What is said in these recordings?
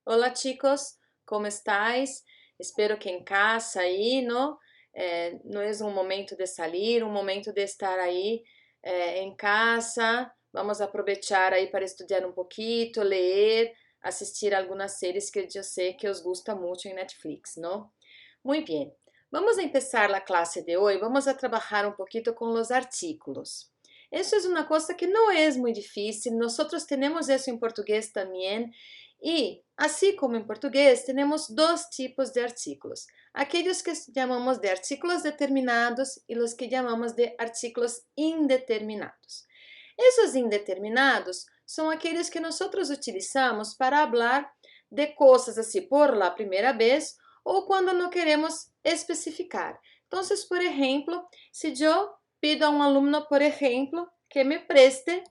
Hola chicos, ¿cómo estáis? Espero que en casa aí, ¿no? No es un momento de salir, un momento de estar aí en casa. Vamos a aprovechar aí para estudiar un poquito, leer, assistir algunas series que yo sé que os gusta mucho en Netflix, ¿no? Muy bien, vamos a empezar la clase de hoy. Vamos a trabajar un poquito con los artículos. Eso es una cosa que no es muy difícil. Nosotros tenemos eso en portugués también. E, assim como em português, temos dois tipos de artículos: aqueles que chamamos de artículos determinados e os que chamamos de artículos indeterminados. Esses indeterminados são aqueles que nós utilizamos para falar de coisas assim por la primeira vez ou quando não queremos especificar. Então, por exemplo, se eu pido a um aluno, por exemplo, que me preste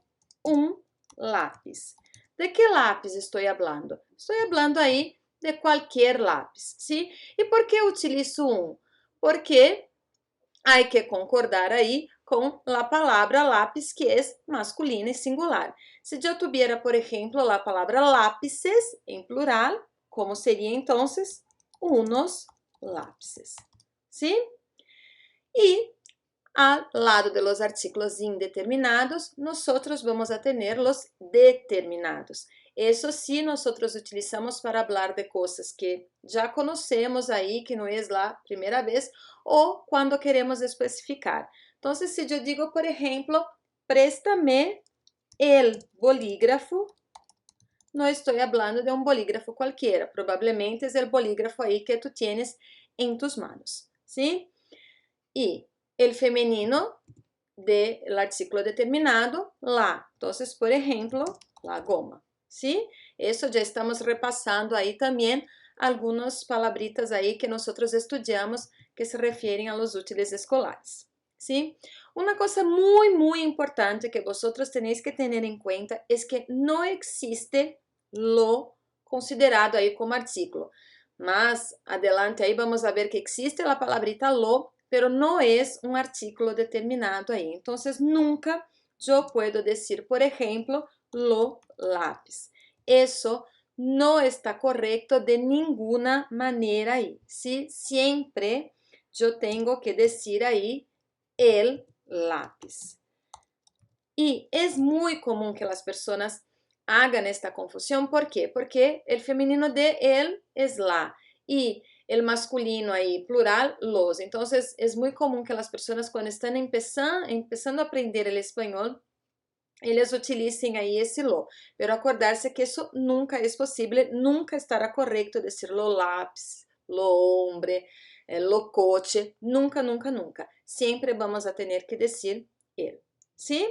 um lápis. ¿De qué lápiz estoy hablando? Estoy hablando ahí de cualquier lápiz, ¿sí? ¿Y por qué utilizo un? Porque hay que concordar ahí con la palabra lápiz, que es masculina y singular. Si yo tuviera, por ejemplo, la palabra lápices en plural, ¿cómo sería entonces? Unos lápices, ¿sí? Y al lado de los artículos indeterminados, nosotros vamos a tener los determinados. Eso sí, nosotros utilizamos para hablar de cosas que ya conocemos ahí, que no es la primera vez, o cuando queremos especificar. Entonces, si yo digo, por ejemplo, préstame el bolígrafo, no estoy hablando de un bolígrafo cualquiera, probablemente es el bolígrafo ahí que tú tienes en tus manos, ¿sí? Y el femenino del artículo determinado, la. Entonces, por ejemplo, la goma, ¿sí? Eso ya estamos repasando ahí también algunas palabritas ahí que nosotros estudiamos que se refieren a los útiles escolares, ¿sí? Una cosa muy importante que vosotros tenéis que tener en cuenta es que no existe lo considerado ahí como artículo. Mas adelante aí vamos a ver que existe a palabrita lo, pero no es un artículo determinado ahí. Entonces, nunca yo puedo decir, por ejemplo, lo lápiz. Eso no está correcto de ninguna manera ahí, ¿sí? Siempre yo tengo que decir ahí el lápiz. Y es muy común que las personas hagan esta confusión. ¿Por qué? Porque el femenino de él es la y el masculino ahí plural los. Entonces es muy común que las personas cuando están empezando a aprender el español, eles utilicem aí esse lo. Pero acordarse que isso nunca é possível, nunca estará correto dizer lo lápis, lo hombre, lo coche, nunca. Sempre vamos a tener que dizer ele, ¿sí?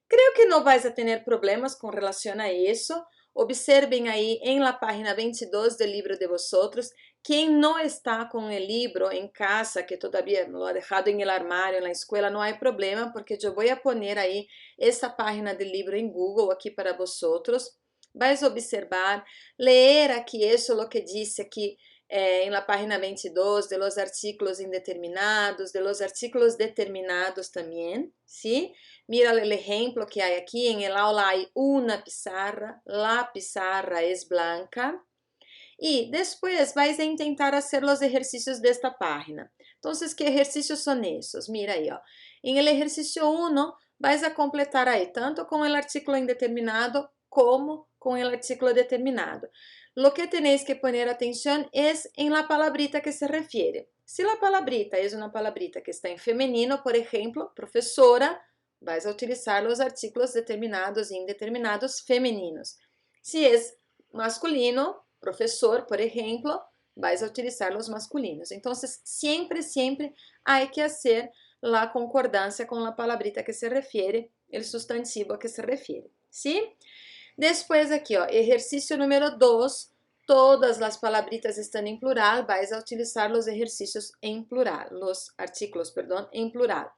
Creo que no vais a tener problemas con relación a eso. Observen ahí en la página 22 del libro de vosotros. Quien no está con el libro en casa, que todavía lo ha dejado en el armario, en la escuela, no hay problema, porque yo voy a poner ahí esa página del libro en Google aquí para vosotros. Vais a observar, leer aquí eso, lo que dice aquí en la página 22 de los artículos indeterminados, de los artículos determinados también, ¿sí? Mira el ejemplo que hay aquí. En el aula hay una pizarra. La pizarra es blanca. Y después vais a intentar hacer los ejercicios de esta página. Entonces, ¿qué ejercicios son esos? Mira ahí, ó. En el ejercicio 1, vais a completar ahí tanto con el artículo indeterminado como con el artículo determinado. Lo que tenéis que poner atención es en la palabrita que se refiere. Si la palabrita es una palabrita que está en femenino, por ejemplo, profesora, vais a utilizar los artículos determinados e indeterminados femeninos. Si es masculino, professor, por exemplo, vais a utilizar os masculinos. Então, sempre há que fazer a concordância com a palabrita que se refere, o substantivo a que se refere, ¿sí? Depois aqui, ó, exercício número 2, todas as palabritas estão em plural, vais a utilizar os exercícios em plural, os artículos, perdão, em plural.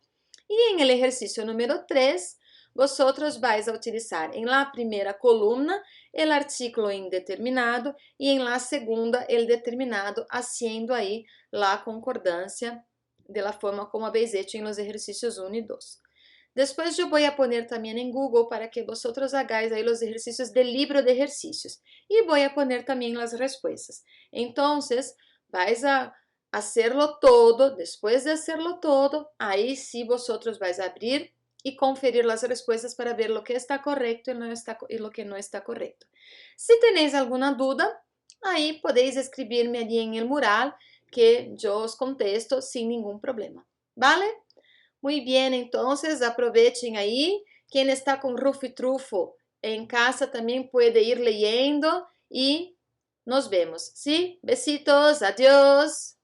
E em el exercício número 3, vosotros vais a utilizar en la primera columna el artículo indeterminado y en la segunda el determinado, haciendo ahí la concordancia de la forma como habéis hecho en los ejercicios 1 y 2. Después yo voy a poner también en Google para que vosotros hagáis ahí los ejercicios del libro de ejercicios. Y voy a poner también las respuestas. Entonces, vais a hacerlo todo. Después de hacerlo todo, ahí sí vosotros vais a abrir y conferir las respuestas para ver lo que está correcto y lo que no está correcto. Si tenéis alguna duda, ahí podéis escribirme allí en el mural que yo os contesto sin ningún problema. ¿Vale? Muy bien, entonces aprovechen ahí. Quien está con Rufo y Trufo en casa también puede ir leyendo y nos vemos, ¿sí? Besitos, adiós.